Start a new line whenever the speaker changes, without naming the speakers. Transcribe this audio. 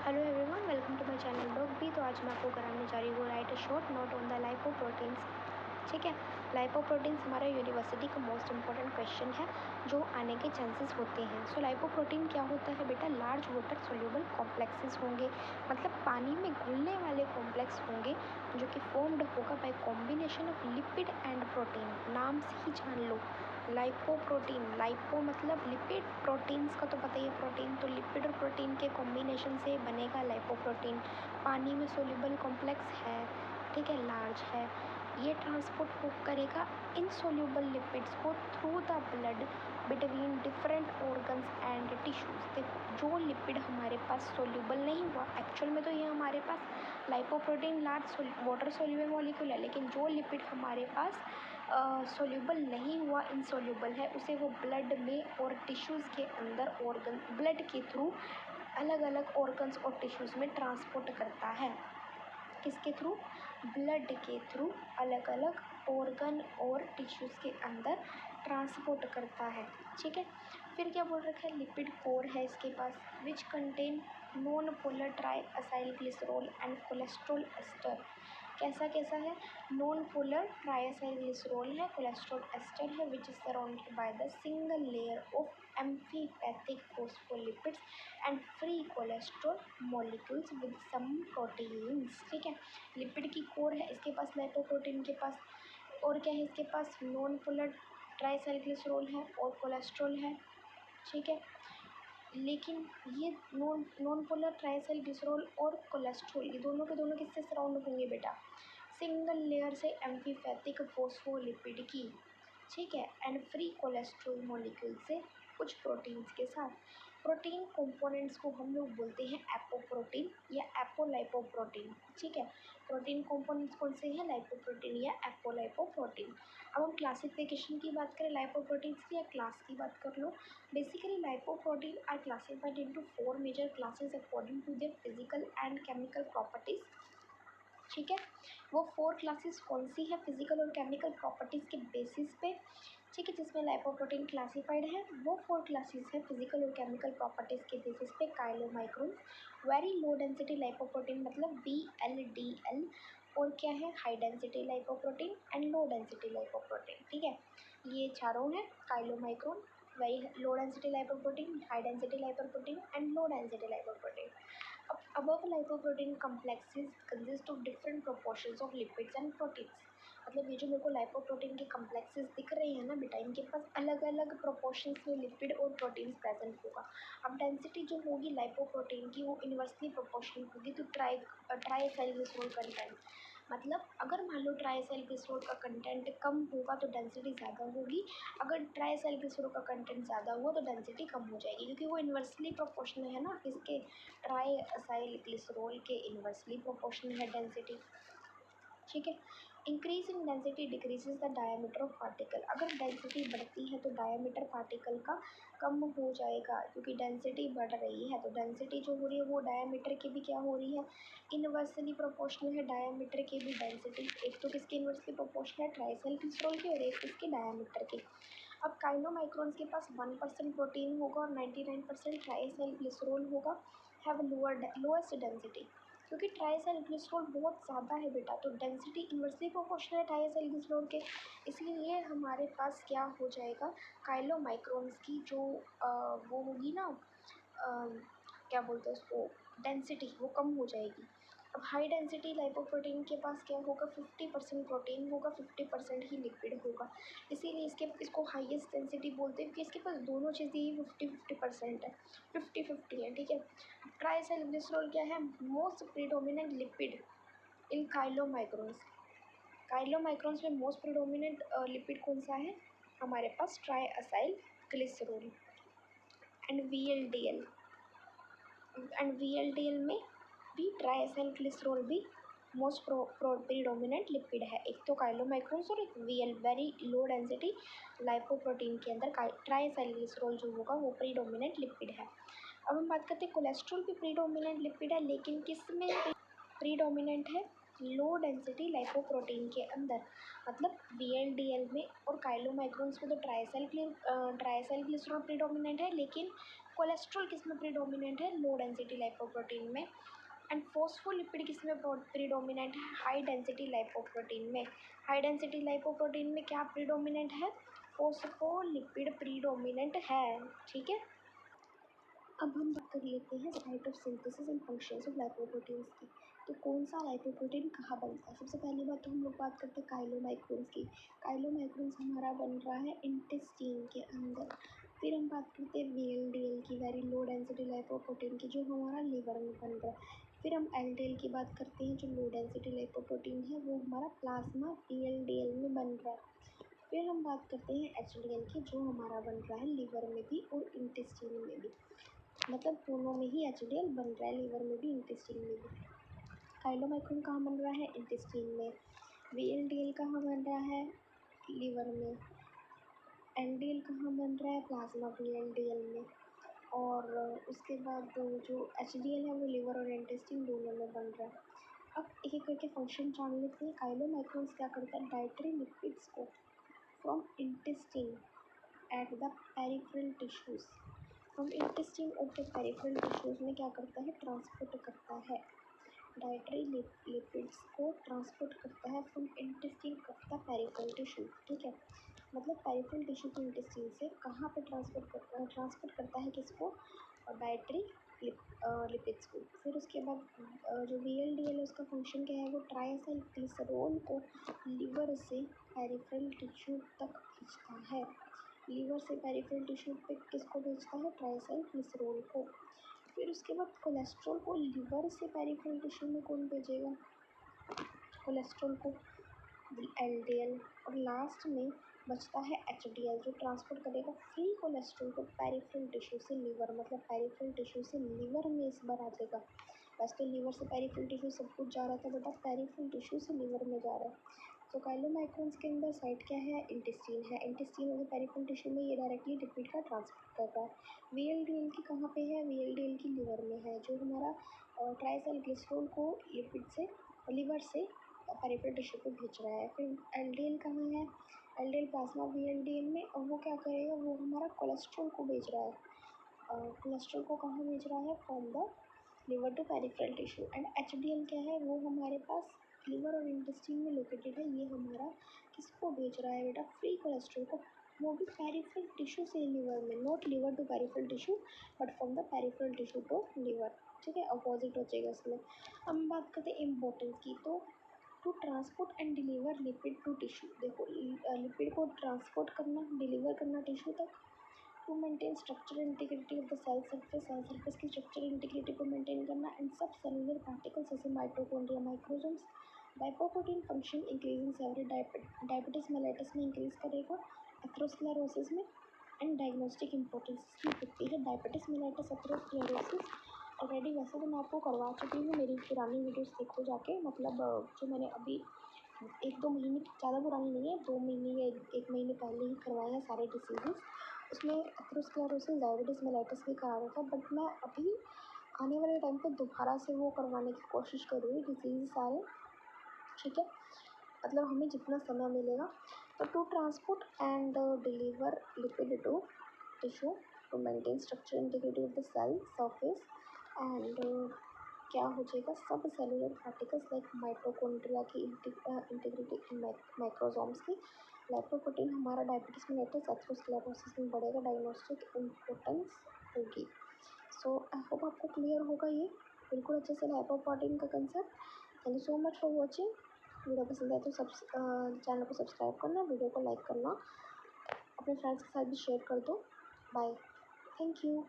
Hello everyone, welcome to my channel dog भी। तो आज मैं आपको कराने जा रही हूँ write a short note on the lipoproteins. ठीक है, लाइपोप्रोटीन्स हमारा यूनिवर्सिटी का मोस्ट इंपॉर्टेंट क्वेश्चन है जो आने के चांसेस होते हैं। सो लाइपोप्रोटीन क्या होता है बेटा? लार्ज वाटर सोल्यूबल कॉम्प्लेक्सेस होंगे, मतलब पानी में घुलने वाले कॉम्प्लेक्स होंगे जो कि फॉर्म्ड होगा bye combination of lipid and protein. नाम से ही जान लो, लाइपोप्रोटीन, लाइपो मतलब लिपिड, प्रोटीन्स का तो पता ही है प्रोटीन, तो लिपिड और प्रोटीन के कॉम्बिनेशन से बनेगा लाइपोप्रोटीन। पानी में सोल्यूबल कॉम्प्लेक्स है, ठीक है, लार्ज है। ये ट्रांसपोर्ट हो करेगा इनसोल्यूबल लिपिड्स को through the blood between different organs and tissues. देखो, जो लिपिड हमारे पास सोल्यूबल नहीं हुआ, एक्चुअल में तो ये हमारे पास lipoprotein large water soluble molecule है, लेकिन जो लिपिड हमारे पास सोल्यूबल नहीं हुआ, इनसोल्यूबल है, उसे वो ब्लड में और टिश्यूज़ के अंदर ऑर्गन ब्लड के थ्रू अलग अलग ऑर्गन्स और टिश्यूज़ में ट्रांसपोर्ट करता है। किसके थ्रू? ब्लड के थ्रू अलग अलग ऑर्गन और टिश्यूज़ के अंदर ट्रांसपोर्ट करता है। ठीक है, फिर क्या बोल रखा है? लिपिड कोर है इसके पास which contain non polar triacyl glycerol and cholesterol ester. कैसा कैसा है? नॉन पोलर ट्राइसाइल ग्लिसरॉल है, कोलेस्ट्रॉल एस्टर है, which is surrounded by the single layer of amphipathic phospholipids and free cholesterol molecules with some proteins. ठीक है, lipid की core है इसके पास लाइपोप्रोटीन के पास, और क्या है इसके पास? नॉन पोलर ट्राइसाइल ग्लिसरॉल है और कोलेस्ट्रॉल है। ठीक है, लेकिन ये नॉन पोलर ट्राइसाइल ग्लिसरॉल और कोलेस्ट्रॉल ये दोनों के दोनों किससे सराउंड होंगे बेटा? सिंगल लेयर से एम्फीपैथिक फोस्फोलिपिड की, ठीक है, एंड फ्री कोलेस्ट्रॉल मॉलिक्यूल से कुछ प्रोटीन्स के साथ। प्रोटीन कंपोनेंट्स को हम लोग बोलते हैं एपोप्रोटीन या एपोलाइपोप्रोटीन। ठीक है, प्रोटीन कंपोनेंट्स कौन से हैं? लाइपोप्रोटीन या एपोलाइपोप्रोटीन। अब हम क्लासिफिकेशन की बात करें लाइपोप्रोटीन्स की या क्लास की बात कर लो। Basically lipoprotein are classified into 4 major classes according to their physical and chemical properties. ठीक है, वो 4 क्लासेस कौन सी है फिजिकल और केमिकल प्रॉपर्टीज़ के बेसिस पे? ठीक है, जिसमें लाइपोप्रोटीन क्लासिफाइड है वो 4 क्लासेस है फिजिकल और केमिकल प्रॉपर्टीज़ के बेसिस पे। Chylomicron, very low density lipoprotein मतलब VLDL, और क्या है? High density lipoprotein and low density lipoprotein. ठीक है, ये चारों हैं chylomicron, very low density lipoprotein, high density lipoprotein and low density lipoprotein. Above lipoprotein complexes consist of different proportions of lipids and proteins। मतलब ये जो मेरे को लाइपोप्रोटीन के कम्प्लेक्सेस दिख रहे हैं ना बेटा, इनके पास अलग अलग प्रोपोर्शंस में लिपिड और प्रोटीन्स प्रेजेंट होगा। अब डेंसिटी जो होगी लाइपोप्रोटीन की वो इन्वर्सली प्रोपोर्शनल होगी तो ट्राइसाइल ग्लिसरॉल कंटेंट, मतलब अगर मान लो ट्राइसाइल ग्लिसरॉल का कंटेंट कम होगा तो डेंसिटी ज़्यादा होगी, अगर ट्राइसाइल ग्लिसरॉल का कंटेंट ज़्यादा हुआ तो डेंसिटी कम हो जाएगी, क्योंकि वो इन्वर्सली प्रोपोर्शनल है ना, किसके? ट्राइसाइल ग्लिसरॉल के इन्वर्सली प्रोपोर्शनल है डेंसिटी। ठीक है, increase in density decreases the diameter of particle. अगर डेंसिटी बढ़ती है तो डायमीटर पार्टिकल का कम हो जाएगा, क्योंकि डेंसिटी बढ़ रही है तो डेंसिटी जो हो रही है वो डायमीटर की भी क्या हो रही है? इन्वर्सली प्रोपोर्शनल है डायमीटर की भी डेंसिटी। एक तो किसकी इन्वर्सली प्रोपोर्शनल है? ट्राइसाइल ग्लिसरॉल की, और एक किसकी? डायमीटर की। अब काइलोमाइक्रोन्स के पास 1% प्रोटीन होगा और 99% ट्राइसाइल ग्लिसरॉल होगा, हैव लोएस्ट डेंसिटी, क्योंकि ट्राइसाइल ग्लिसरॉल बहुत ज़्यादा है बेटा, तो डेंसिटी इन्वर्सली प्रोपोर्शनल है ट्राइसाइल ग्लिसरॉल के, इसलिए हमारे पास क्या हो जाएगा? काइलोमाइक्रोन्स की जो वो होगी ना, क्या बोलते हैं उसको, डेंसिटी, वो कम हो जाएगी। अब हाई डेंसिटी लाइपोप्रोटीन के पास क्या होगा? 50% प्रोटीन होगा, 50% ही लिपिड होगा, इसीलिए इसको हाईएस्ट डेंसिटी बोलते हैं, क्योंकि इसके पास दोनों चीज़ें ही 50-50% है, 50-50 है। ठीक है, ट्राइसाइल ग्लिसरॉल क्या है? मोस्ट प्रीडोमिनेंट लिपिड इन काइलोमाइक्रोन्स। काइलोमाइक्रोन्स में मोस्ट प्रीडोमिनेंट लिपिड कौन सा है हमारे पास? ट्राइअसाइल ग्लिसरॉल एंड VLDL में भी ट्राइअसाइल ग्लिसरॉल भी मोस्ट प्रीडोमिनेंट लिपिड है। एक तो काइलोमाइक्रोन्स और एक वेरी लो डेंसिटी लाइपोप्रोटीन के अंदर ट्राइअसाइल ग्लिसरॉल जो होगा वो प्रीडोमिनेंट लिपिड है। अब हम बात करते हैं कोलेस्ट्रॉल भी प्रीडोमिनेंट लिपिड है, लेकिन किस में प्रीडोमिनेंट है? लो डेंसिटी लाइपोप्रोटीन के अंदर, मतलब VLDL में और काइलोमाइक्रोन्स में तो ट्राइसाइल ग्लिसरॉल प्रीडोमिनेंट है, लेकिन कोलेस्ट्रॉल किस में प्रीडोमिनेंट है? लो डेंसिटी लाइपोप्रोटीन में। एंड फोस्फोलिपिड किस में प्रीडोमिनेंट है? हाई डेंसिटी लाइपोप्रोटीन में। हाई डेंसिटी लाइपोप्रोटीन में क्या प्रीडोमिनेंट है? फोस्फोलिपिड प्रीडोमिनेंट है। ठीक है, अब हम बात कर लेते हैं site of synthesis and functions of lipoproteins की। तो कौन सा लाइपोप्रोटीन कहाँ बनता है? सबसे पहली बात तो हम लोग बात करते हैं काइलोमाइक्रोन्स की। काइलोमाइक्रोन्स हमारा बन रहा है इंटेस्टीन के अंदर। फिर हम बात करते हैं VLDL की, वेरी लो डेंसिटी लाइपोप्रोटीन की, जो हमारा लिवर में बन रहा है। फिर हम LDL की बात करते हैं, जो लो डेंसिटी लाइपोप्रोटीन है, वो हमारा प्लाज्मा VLDL में बन रहा है। फिर हम बात करते हैं HDL की, जो हमारा बन रहा है लिवर में भी और इंटेस्टीन में भी। मतलब दोनों में ही HDL बन रहा है, लिवर में भी इंटेस्टीन में भी। काइलोमाइक्रोन कहाँ बन रहा है? इंटेस्टीन में। VLDL कहाँ बन रहा है? लिवर में। LDL कहाँ बन रहा है? प्लाज्मा VLDL में। और उसके बाद जो HDL है वो लिवर और इंटेस्टीन दोनों में बन रहा है। अब एक एक करके फंक्शन जान लेते हैं। काइलोमाइक्रोन्स क्या करता है? डाइटरी लिपिड्स को from intestine at the peripheral tissues, from intestine of the peripheral tissues में क्या करता है? ट्रांसपोर्ट करता है। डाइटरी लिपिड्स को ट्रांसपोर्ट करता है from intestine of the peripheral tissue. ठीक है, मतलब पेरिफेरल टिश्यू के इंटेस्टीन से कहाँ पे ट्रांसपोर्ट करता है किसको? डाइटरी लिपिड्स को। फिर उसके बाद जो VLDL है उसका फंक्शन क्या है? वो ट्राइएसाइल ग्लिसरॉल को लिवर से पेरिफेरल टिश्यू तक भेजता है। लीवर से पेरिफेरल टिश्यू पे किसको भेजता है? ट्राइएसाइल ग्लिसरॉल को। फिर उसके बाद कोलेस्ट्रॉल को लिवर से पेरिफेरल टिश्यू में कौन भेजेगा? कोलेस्ट्रॉल को LDL। और लास्ट में बचता है HDL, जो ट्रांसपोर्ट करेगा फ्री कोलेस्ट्रॉल को पेरिफेरल टिश्यू से लिवर, मतलब पेरिफेरल टिश्यू से लिवर में इस बार आ जाएगा। वैसे तो लिवर से पेरिफेरल टिश्यू सब कुछ जा रहा था, बट अब पेरिफेरल टिश्यू से लिवर में जा रहा है। तो काइलोमाइक्रोन्स के अंदर साइट क्या है? इंटेस्टीन है। इंटेस्टीन और पेरिफेरल टिश्यू में ये डायरेक्टली लिपिड का ट्रांसपोर्ट कर रहा है। VLDL की कहाँ पे है? VLDL की लिवर में है, जो हमारा ट्राइएसाइल ग्लिसरॉल को लिपिड से लिवर से पेरिफेरल टिश्यू पे भेज रहा है। फिर LDL कहाँ है? LDL प्लाज्मा VLDL में, और वो क्या करेगा? वो हमारा कोलेस्ट्रॉल को भेज रहा है। कोलेस्ट्रॉल को कहाँ भेज रहा है? From the liver to peripheral tissue. And HDL क्या है? वो हमारे पास लिवर और इंटेस्टीन में लोकेटेड है। ये हमारा किसको भेज रहा है बेटा? फ्री कोलेस्ट्रॉल को, वो भी पेरिफेरल टिश्यू से लिवर में, not liver to peripheral tissue but from the peripheral tissue to liver. ठीक है, अपोजिट हो जाएगा इसमें। हम बात करते हैं इम्पोर्टेंस की। तो to transport and deliver lipid to tissue, देखो लिपिड को ट्रांसपोर्ट करना, डिलीवर करना टिश्यू तक। To maintain structural integrity of the cell surface की स्ट्रक्चरल इंटीग्रिटी को मेंटेन करना। एंड सब सेलुलर पार्टिकल्स जैसे mitochondria, microsomes. Lipoprotein function increasing several diabetes mellitus में इंक्रीज करेगा, एथेरोस्क्लेरोसिस में। एंड डायग्नोस्टिक इंपॉर्टेंस की होती है डायबिटीज मेलाइटस, एथेरोस्क्लेरोसिस। ऑलरेडी वैसे तो मैं आपको करवा चुकी हूँ, मेरी पुरानी वीडियोस देखो जाके, मतलब जो मैंने अभी 1-2 महीने, ज़्यादा पुरानी नहीं है, 2 महीने या 1 महीने पहले ही करवाए हैं सारे डिसीजेस। उसमें एथेरोस्क्लेरोसिस, डायबिटीज़ मेलाइटिस भी कराया था, बट मैं अभी आने वाले टाइम पे दोबारा से वो करवाने की कोशिश कर रही हूँ, डिसीज सारे। ठीक है, मतलब हमें जितना समय मिलेगा। तो to transport and deliver lipid to tissue to maintain structure integrity of the cell surface. And क्या हो जाएगा? Subcellular particles like mitochondria की इंटीग्रिटी, माइक्रोसोम्स की। लाइपोप्रोटीन हमारा डायबिटीज मेलाइटस, एथेरोस्क्लेरोसिस में बढ़ेगा, डायग्नोस्टिक इम्पोर्टेंस होगी। सो आई होप आपको क्लियर होगा ये बिल्कुल अच्छे से लाइपोप्रोटीन का concept. Thank you so much for watching. Video पसंद आए तो चैनल को सब्सक्राइब करना, वीडियो को लाइक करना, अपने फ्रेंड्स के साथ भी शेयर कर दो। Bye, thank you.